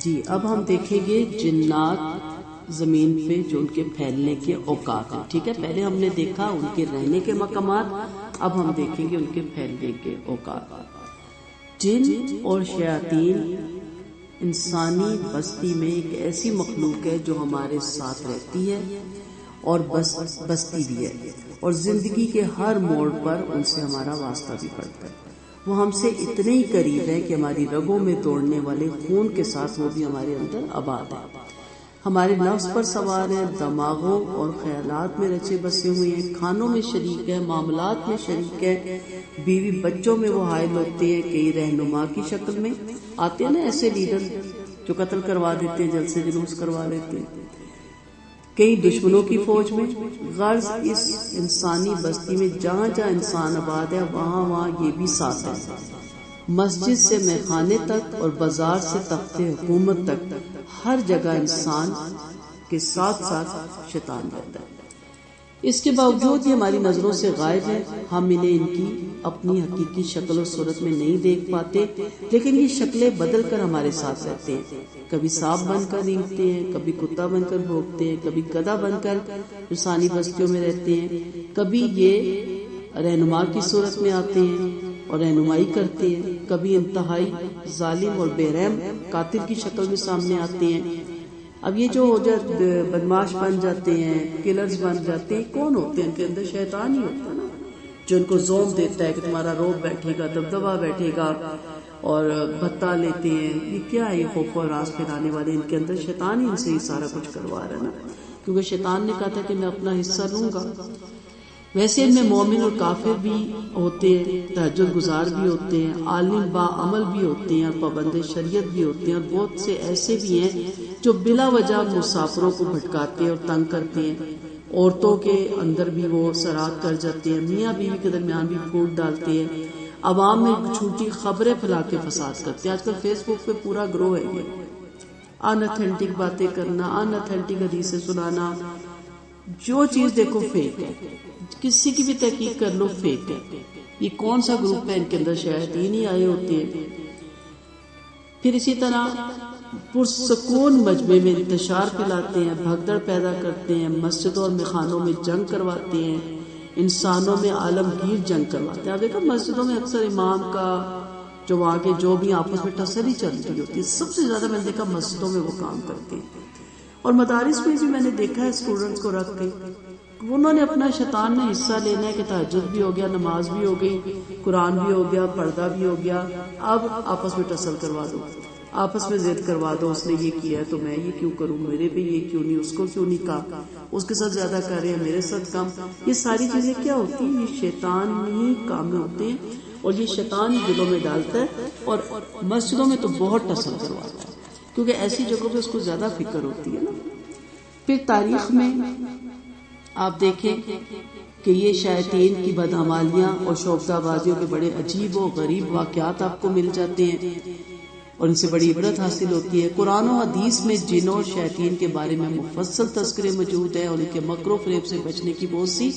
جی اب ہم دیکھیں گے جنات زمین پہ جو ان کے پھیلنے کے اوقات ہیں. ٹھیک ہے، پہلے ہم نے دیکھا ان کے رہنے کے مقامات، اب ہم دیکھیں گے ان کے پھیلنے کے اوقات. جن اور شیاطین انسانی بستی میں ایک ایسی مخلوق ہے جو ہمارے ساتھ رہتی ہے اور بستی بھی ہے، اور زندگی کے ہر موڑ پر ان سے ہمارا واسطہ بھی پڑتا ہے. وہ ہم سے اتنے ہی قریب ہے کہ ہماری رگوں میں دوڑنے والے خون کے ساتھ وہ بھی ہمارے اندر آباد ہے، ہمارے نفس پر سوار ہے، دماغوں اور خیالات میں رچے بسے ہوئے ہیں، کھانوں میں شریک ہے، معاملات میں شریک ہے، بیوی بچوں میں وہ حائل ہوتے ہیں. کئی رہنما کی شکل میں آتے ہیں نا ایسے لیڈر جو قتل کروا دیتے ہیں، جلسے جلوس کروا دیتے ہیں، کئی دشمنوں کی فوج میں. غرض اس انسانی بستی میں جہاں جہاں انسان آباد ہے وہاں وہاں یہ بھی ساتھ ہے. مسجد سے میخانے تک اور بازار سے تخت حکومت تک ہر جگہ انسان کے ساتھ ساتھ شیطان رہتا ہے. اس کے باوجود یہ ہماری نظروں سے غائب ہے، ہم انہیں ان کی اپنی حقیقی شکل و صورت میں نہیں دیکھ پاتے، لیکن یہ شکلیں بدل کر ہمارے ساتھ رہتے ہیں. کبھی سانپ بن کر رینگتے ہیں، کبھی کتا بن کر بھونکتے ہیں، کبھی گدھا بن کر انسانی بستیوں میں رہتے ہیں، کبھی یہ رہنما کی صورت میں آتے ہیں اور رہنمائی کرتے ہیں، کبھی انتہائی ظالم اور بے رحم قاتل کی شکل میں سامنے آتے ہیں. اب یہ جو بدماش بن جاتے ہیں، کلرز بن جاتے ہیں، کون ہوتے ہیں؟ ان کے اندر شیطان ہی ہوتا ہے نا، جو ان کو زوم دیتا ہے کہ تمہارا روب بیٹھے گا، دبدبا بیٹھے گا، اور بھتا لیتے ہیں. یہ کیا ہے؟ یہ خوف و راز پھیلانے والے، ان کے اندر شیطان ہی ان سے یہ سارا کچھ کروا رہا ہے نا، کیونکہ شیطان نے کہا تھا کہ میں اپنا حصہ لوں گا. ویسے ان میں مومن اور کافر بھی ہوتے ہیں، تہجد گزار بھی ہوتے ہیں، عالم با عمل بھی ہوتے ہیں، اور پابند شریعت بھی ہوتے ہیں، اور بہت سے ایسے بھی ہیں جو بلا وجہ مسافروں کو بھٹکاتے ہیں اور تنگ کرتے ہیں. عورتوں کے اندر بھی وہ سرات کر جاتے ہیں، میاں بیوی کے درمیان بھی پھوٹ ڈالتے ہیں، عوام میں جھوٹی خبریں پھیلا کے فساد کرتے ہیں. آج کل فیس بک پہ پورا گروہ ہے یہ ان اتھینٹک باتیں کرنا، ان اتھینٹک حدیثیں سنانا، جو چیز دیکھو فیک ہے، کسی کی بھی تحقیق کر لو فیک ہے. یہ کون سا گروپ ہے؟ ان کے اندر شیاطین ہی آئے ہوتے ہیں. پھر اسی طرح پرسکون مجمع میں انتشار پھیلاتے ہیں، بھگدڑ پیدا کرتے ہیں، مسجدوں اور میخانوں میں جنگ کرواتے ہیں، انسانوں میں عالمگیر جنگ کرواتے ہیں. آپ دیکھا مسجدوں میں اکثر امام کا جو وہاں کے جو بھی آپس میں ٹسلی چل رہی ہوتی ہے، سب سے زیادہ میں نے دیکھا مسجدوں میں وہ کام کرتے ہیں. اور مدارس میں بھی میں نے دیکھا ہے اسٹوڈنٹس کو رکھ کے انہوں نے اپنا شیطان میں حصہ لینا ہے کہ تہجد بھی ہو گیا، نماز بھی ہو گئی، قرآن بھی ہو گیا، پردہ بھی ہو گیا، اب آپس میں ٹسل کروا دو، آپس میں ضد کروا دو، اس نے یہ کیا ہے تو میں یہ کیوں کروں، میرے پہ یہ کیوں نہیں، اس کو کیوں نہیں کہا، اس کے ساتھ زیادہ کر رہے ہیں، میرے ساتھ کم. یہ ساری چیزیں کیا ہوتی ہیں؟ یہ شیطان ہی کام میں ہوتے ہیں، اور یہ شیطان دلوں میں ڈالتا ہے. اور مسجدوں میں تو بہت ٹسل کرواتا ہے، کیونکہ ایسی جگہوں پہ اس کو زیادہ فکر ہوتی ہے نا. پھر تاریخ میں آپ دیکھیں کہ یہ شیاطین کی بدعمالیاں اور شوفتہ بازیوں کے بڑے عجیب و غریب واقعات آپ کو مل جاتے ہیں، اور ان سے بڑی عبرت حاصل ہوتی ہے. قرآن و حدیث میں جنوں اور شیاطین کے بارے میں مفصل تذکرے موجود ہے، اور ان کے مکر و فریب سے بچنے کی بہت سی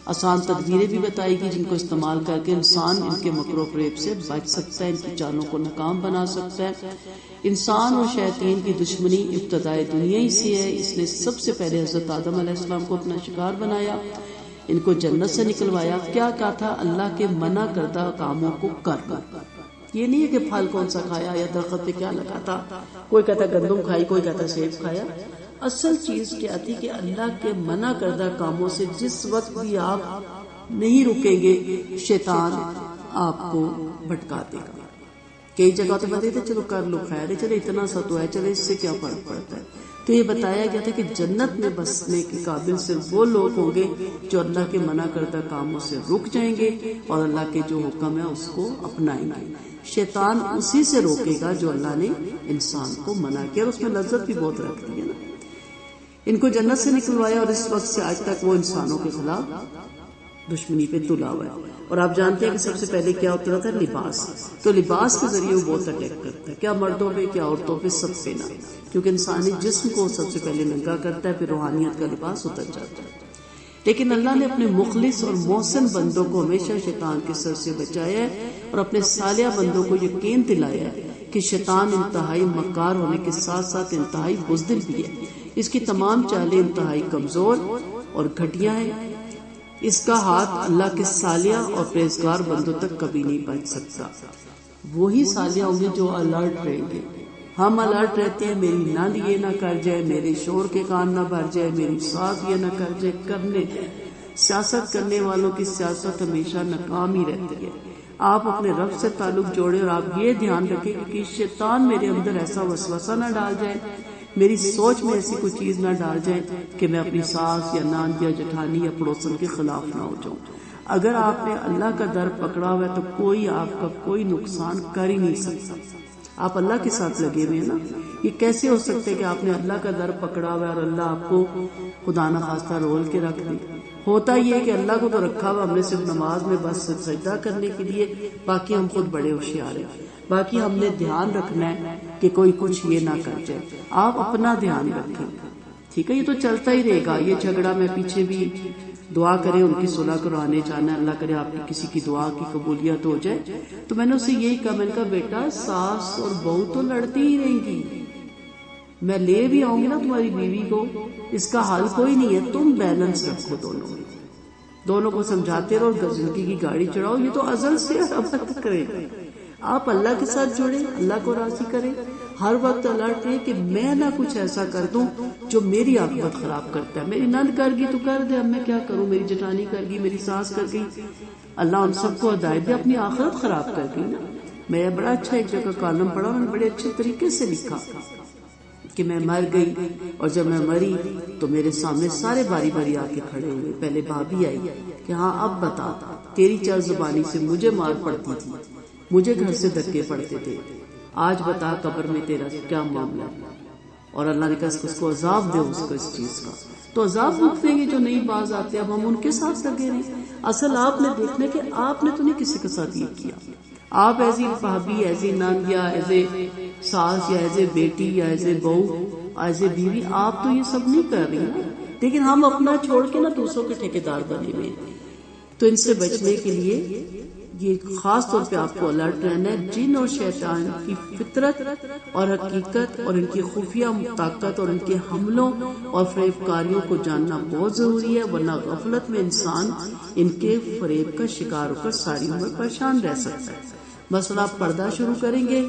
آسان تدبیریں بھی بتائی گئی، جن کو استعمال کر کے انسان ان کے مکر و فریب سے بچ سکتا ہے، ان کی چالوں کو ناکام بنا سکتا ہے. انسان اور شیاطین کی دشمنی ابتدائے دنیا ہی سے ہے. اس نے سب سے پہلے حضرت آدم علیہ السلام کو اپنا شکار بنایا، ان کو جنت سے نکلوایا. کیا کہا تھا؟ اللہ کے منع کردہ کاموں کو کرنا. یہ نہیں ہے کہ پھل کون سا کھایا یا درخت پہ کیا لگا تھا، کوئی کہتا گندم کھائی، کوئی کہتا سیب کھایا. اصل چیز کیا تھی کہ اللہ کے منع کردہ کاموں سے جس وقت بھی آپ نہیں رکیں گے شیطان آپ کو بھٹکا دے گا. کئی جگہ تو بتاتے تھے چلو کر لو، خیر ہے، چلے اتنا سا تو ہے، چلے اس سے کیا فرق پڑتا ہے. تو یہ بتایا گیا تھا کہ جنت میں بسنے کے قابل صرف وہ لوگ ہوں گے جو اللہ کے منع کردہ کاموں سے رک جائیں گے اور اللہ کے جو حکم ہے اس کو اپنائیں گے. شیطان اسی سے روکے گا جو اللہ نے انسان کو منع کیا، اور اس میں لذت بھی بہت رکھتی ہے نا. ان کو جنت سے نکلوایا، اور اس وقت سے آج تک وہ انسانوں کے خلاف دشمنی پہ تلا ہوا ہے. اور آپ جانتے ہیں کہ سب سے پہلے کیا ہوتا تھا؟ لباس. تو لباس کے ذریعے وہ بہت اٹیک کرتا ہے، کیا مردوں پہ، کیا عورتوں پہ، سب پہ نہ، کیونکہ انسانی جسم کو سب سے پہلے ننگا کرتا ہے، پھر روحانیت کا لباس اتر جاتا ہے. لیکن اللہ نے اپنے مخلص اور محسن بندوں کو ہمیشہ شیطان کے سر سے بچایا ہے، اور اپنے صالح بندوں کو یقین دلایا ہے کہ کہ شیطان انتہائی مکار ہونے کے ساتھ ساتھ انتہائی بزدل بھی ہے. اس کی تمام چالیں انتہائی کمزور اور گھٹیا ہیں. اس کا ہاتھ اللہ کے صالح اور پرہیزگار بندوں تک کبھی نہیں پہنچ سکتا. وہی صالح ہوں گے جو الرٹ رہیں گے. ہم الرٹ رہتے ہیں میری نند یہ نہ کر جائے، میرے شور کے کان نہ بھر جائے، میری ساس یہ نہ کر جائے. کرنے سیاست کرنے والوں کی سیاست ہمیشہ ناکام ہی رہتی ہے. آپ اپنے رب سے تعلق جوڑیں اور آپ یہ دھیان رکھیں کہ شیطان میرے اندر ایسا وسوسہ نہ ڈال جائے، میری سوچ میں ایسی کوئی چیز نہ ڈال جائے کہ میں اپنی ساس یا ناند یا جٹھانی یا پڑوسن کے خلاف نہ ہو جاؤں. اگر آپ نے اللہ کا در پکڑا ہوا ہے تو کوئی آپ کا کوئی نقصان کر ہی نہیں سکتا. آپ اللہ کے ساتھ لگے ہوئے ہیں نا. یہ کیسے ہو سکتے کہ آپ نے اللہ کا در پکڑا ہوا ہے اور اللہ آپ کو خدا نخواستہ رول کے رکھ دے. ہوتا یہ ہے کہ اللہ کو تو رکھا ہوا ہم نے صرف نماز میں بس سجدہ کرنے کے لیے، باقی ہم خود بڑے ہوشیار ہیں. باقی ہم نے دھیان رکھنا ہے کہ کوئی کچھ یہ نہ کر جائے. آپ اپنا دھیان رکھیں، ٹھیک ہے. یہ تو چلتا ہی رہے گا یہ جھگڑا. میں پیچھے بھی دعا کرے ان کی صلح کروانے جانا ہے، اللہ کرے آپ کی کسی کی دعا کی قبولیت ہو جائے. تو میں نے اسے یہی کہا، میں نے کہا بیٹا ساس اور بہو تو لڑتی ہی رہیں گی، میں لے بھی آؤں گی نا تمہاری بیوی کو، اس کا حل کوئی نہیں ہے. تم بیلنس رکھو، دونوں کو سمجھاتے رہو. زندگی کی گاڑی چڑھاؤ، یہ تو ازل سے ابد کرے. آپ اللہ کے ساتھ جڑیں، اللہ کو راضی کریں. ہر وقت الرٹ رہے کہ میں نہ کچھ ایسا کر دوں جو میری عاقبت خراب کرتا ہے. میری نند کر گئی تو کر دے، اب میں کیا کروں. میری جٹھانی کر گئی، میری ساس کر گئی، اللہ ان سب کو ہدایت دے. اپنی آخرت خراب کر گئی نا. میں بڑا اچھا ایک جگہ کالم پڑھا، انہوں نے بڑے اچھے طریقے سے لکھا کہ میں مر گئی اور جب میں مری تو میرے سامنے سارے باری باری آ کے کھڑے ہوئے. پہلے بھابھی آئی کہ ہاں اب بتا، تیری چار زبانی سے مجھے مار پڑتی تھی، مجھے گھر سے دھکے پڑتے تھے، آج بتا قبر میں تیرا کیا معاملہ. اور اللہ نے کہا اس کو عذاب دے اس کو اس چیز کا. تو عذاب رکھ دیں گے جو نہیں باز آتے. اب ہم ان کے ساتھ لگے رہے. اصل آپ نے دیکھنا کہ آپ نے تو نہیں کسی کے ساتھ یہ کیا. آپ ایز اے بھابھی، ایز اے نند یا ایز اے ساس یا ایز اے بیٹی یا ایز اے بہو، ایز اے بیوی، آپ تو یہ سب نہیں کر رہی ہیں. لیکن ہم اپنا چھوڑ کے نا دوسروں کے ٹھیکیدار بنے ہوئے. تو ان سے بچنے کے لیے یہ خاص طور پہ آپ کو الرٹ رہنا ہے. جن اور شیطان کی فطرت اور حقیقت اور ان کی خفیہ طاقت اور ان کے حملوں اور فریب کاریوں کو جاننا بہت ضروری ہے، ورنہ غفلت میں انسان ان کے فریب کا شکار ہو کر ساری عمر پریشان رہ سکتا ہے. مثلا آپ پردہ شروع کریں گے،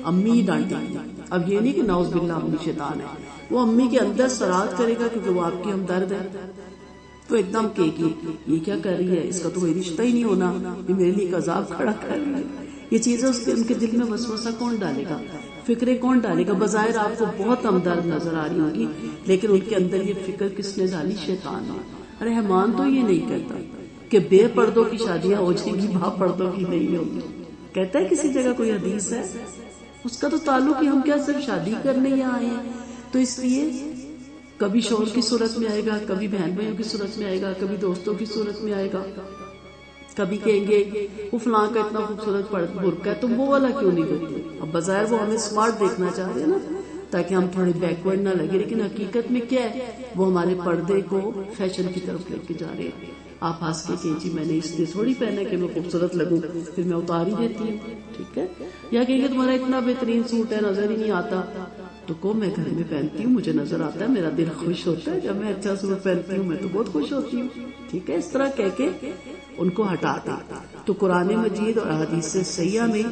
امی ڈانٹیں گی. اب یہ نہیں کہ نعوذ باللہ امی شیطان ہے، وہ امی کے اندر سرات کرے گا کیونکہ وہ آپ کی ہمدرد ہے. تو ایک دم کہ یہ کیا کر رہی ہے، اس کا تو کوئی رشتہ ہی نہیں ہونا، یہ میرے لیے ایک عذاب کھڑا کر رہی ہے. یہ چیزیں ان کے دل میں وسوسہ کون ڈالے گا، فکریں کون ڈالے گا. بظاہر آپ کو بہت ہمدرد نظر آ رہی ہوگی لیکن ان کے اندر یہ فکر کس نے ڈالی؟ شیطان نے. رحمان تو یہ نہیں کہتا کہ بے پردوں کی شادیاں ہو جائیں گی، با پردوں کی نہیں ہوگی. کہتا ہے کسی جگہ کوئی حدیث ہے؟ اس کا تو تعلق ہی ہم کیا صرف شادی کرنے یہاں آئے ہیں. تو اس لیے کبھی شوہر کی صورت میں آئے گا، کبھی بہن بھائیوں کی صورت میں آئے گا، کبھی دوستوں کی صورت میں آئے گا. کبھی کہیں گے وہ فلاں کا اتنا خوبصورت برقع ہے، تم وہ والا کیوں نہیں کرتے؟ اب بظاہر وہ ہمیں سمارٹ دیکھنا چاہ رہے ہیں نا تاکہ ہم تھوڑے بیکورڈ نہ لگے، لیکن حقیقت میں کیا ہے، وہ ہمارے پردے کو فیشن کی طرف لے کے جا رہے ہیں. آپ ہنس کے کہ جی میں نے اس لیے تھوڑی پہنا کہ میں خوبصورت لگوں، پھر میں اتار ہی دیتی ہوں، ٹھیک ہے. یا کہیں گے تمہارا اتنا بہترین سوٹ ہے نظر ہی نہیں آتا، تو کو میں گھر میں پہنتی ہوں، مجھے نظر آتا ہے، میرا دل خوش ہوتا ہے جب میں اچھا سوٹ پہنتی ہوں، میں تو بہت خوش ہوتی ہوں، ٹھیک ہے. اس طرح کہہ کے ان کو ہٹا دے. تو قرآن مجید اور احادیث صحیحہ میں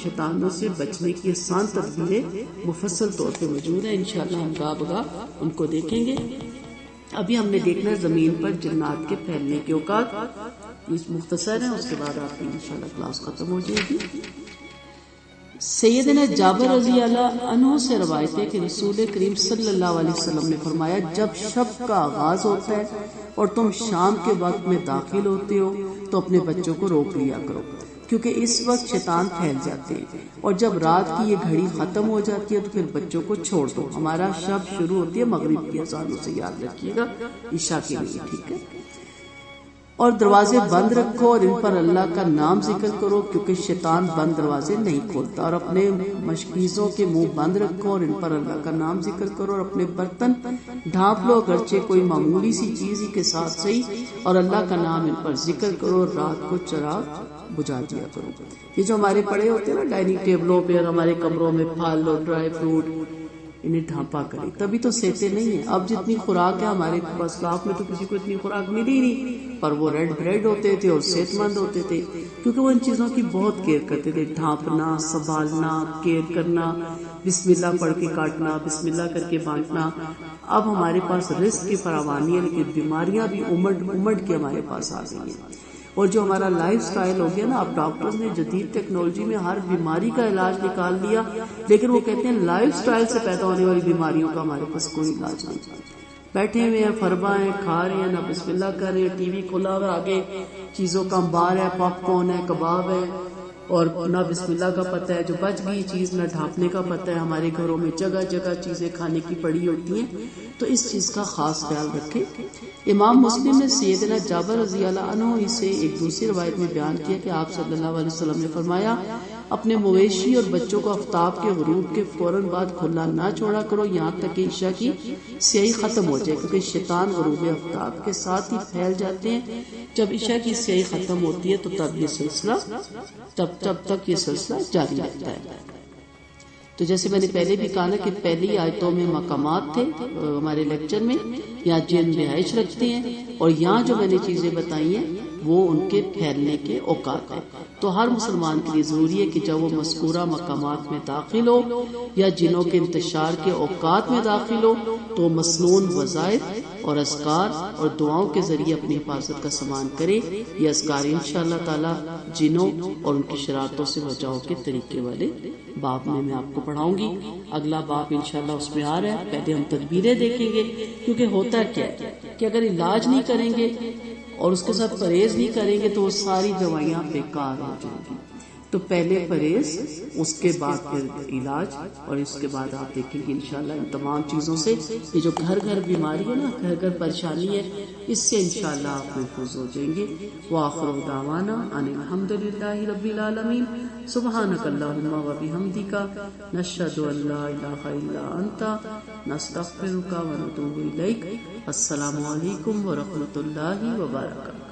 شیطانوں سے بچنے کی آسان تدبیریں مفصل طور پہ موجود ہیں. انشاءاللہ ہم گاہ بگاہ ان کو دیکھیں گے. ابھی ہم نے دیکھنا ہے زمین پر جنات کے پھیلنے کے اوقات. یہ مختصر ہے، اس کے بعد آپ کی انشاءاللہ کلاس ختم ہو جائے گی. سیدنا جابر رضی اللہ عنہ سے روایت ہے کہ رسول کریم صلی اللہ علیہ وسلم نے فرمایا، جب شب کا آغاز ہوتا ہے اور تم شام کے وقت میں داخل ہوتے ہو تو اپنے بچوں کو روک لیا کرو، کیونکہ اس وقت شیطان پھیل جاتے ہیں، اور جب رات کی یہ گھڑی ختم ہو جاتی ہے تو پھر بچوں کو چھوڑ دو. ہمارا شب شروع ہوتی ہے مغرب کی اذانوں سے، یاد رکھیے گا، عشاء کے لیے، ٹھیک ہے. اور دروازے بند رکھو اور ان پر اللہ کا نام ذکر کرو، کیونکہ شیطان بند دروازے نہیں کھولتا، اور اپنے مشکیزوں کے منہ بند رکھو اور ان پر اللہ کا نام ذکر کرو، اور اپنے برتن ڈھانپ لو اگرچہ کوئی معمولی سی چیز ہی کے ساتھ صحیح، اور اللہ کا نام ان پر ذکر کرو، اور رات کو چراغ بجھا دیا کرو۔ یہ جو ہمارے پڑے ہوتے ہیں نا ڈائننگ ٹیبلوں پہ اور ہمارے کمروں میں پھل اور ڈرائی فروٹ، انہیں ڈھانپا کرے، تبھی تو سیتے نہیں ہیں۔ اب جتنی خوراک ہے ہمارے پاس، اسلاف میں تو کسی کو اتنی خوراک ملی نہیں، پر وہ ریڈ بریڈ ہوتے تھے اور صحت مند ہوتے تھے، کیونکہ وہ ان چیزوں کی بہت کیئر کرتے تھے، ڈھانپنا، سنبھالنا، کیئر کرنا، بسم اللہ پڑھ کے کاٹنا، بسم اللہ کر کے بانٹنا۔ اب ہمارے پاس رزق کی فراوانی ہے، لیکن بیماریاں بھی امڑ کے ہمارے پاس آ گئی ہیں، اور جو ہمارا لائف سٹائل ہو گیا نا، اب ڈاکٹرز نے جدید ٹیکنالوجی میں ہر بیماری کا علاج نکال دیا، لیکن وہ کہتے ہیں لائف سٹائل سے پیدا ہونے والی بیماریوں کا ہمارے پاس کوئی علاج نہیں۔ بیٹھے ہوئے ہیں، فربا ہیں، کھا رہے ہیں، نہ بسم اللہ کر رہے ہیں، ٹی وی کھلا ہوا آگے چیزوں کا انبار ہے، پاپ کارن ہے، کباب ہے، اور نہ بسم اللہ کا پتہ ہے، جو بچ گئی چیز نہ ڈھانپنے کا پتہ ہے۔ ہمارے گھروں میں جگہ جگہ چیزیں کھانے کی پڑی ہوتی ہیں، تو اس چیز کا خاص خیال رکھیں۔ امام مسلم نے سیدنا جابر رضی اللہ عنہ سے ایک دوسری روایت میں بیان کیا کہ آپ صلی اللہ علیہ وسلم نے فرمایا، اپنے مویشی اور بچوں کو آفتاب کے غروب کے فوراً بعد کھلا نہ چھوڑا کرو، یہاں تک کہ عشاء کی سیاہی ختم ہو جائے، کیونکہ شیطان غروب آفتاب کے ساتھ ہی پھیل جاتے ہیں۔ جب عشاء کی سیاہی ختم ہوتی ہے تو تب تک یہ سلسلہ جاری رہتا ہے۔ تو جیسے میں نے پہلے بھی کہا نا کہ پہلی آیتوں میں مقامات تھے ہمارے لیکچر میں، یہاں جن رہائش رکھتے ہیں، اور یہاں جو میں نے چیزیں بتائی ہیں وہ ان کے پھیلنے کے اوقات ہیں۔ تو ہر مسلمان کے لیے ضروری ہے کہ جب وہ مذکورہ مقامات میں داخل ہو یا جنوں کے انتشار کے اوقات میں داخل ہو، تو مسنون وظائف اور اذکار اور دعاؤں کے ذریعے اپنی حفاظت کا سامان کرے۔ یہ اذکار انشاءاللہ تعالی جنوں اور ان کی شرارتوں سے بچاؤ کے طریقے والے باب میں آپ کو پڑھاؤں گی۔ اگلا باب انشاءاللہ اس میں آ رہا ہے، پہلے ہم تدبیریں دیکھیں گے، کیونکہ ہوتا کیا ہے کہ اگر علاج نہیں کریں گے اور اس کے ساتھ پرہیز نہیں کریں گے تو وہ ساری دوائیاں بیکار ہو جائیں گی۔ تو پہلے پرہیز، اس کے بعد پھر علاج، اور اس کے بعد آپ دیکھیں گے انشاءاللہ ان تمام چیزوں سے یہ جو گھر گھر بیماری ہے نا، گھر گھر پریشانی ہے، اس سے انشاءاللہ آپ محفوظ ہو جائیں گے۔ وآخر دعوانا ان الحمدللہ رب العالمین، سبحانک اللہم وبحمدک، نشہد ان لا الہ الا انت، نستغفرک ونتوب الیک۔ السلام علیکم ورحمۃ اللہ وبرکاتہ۔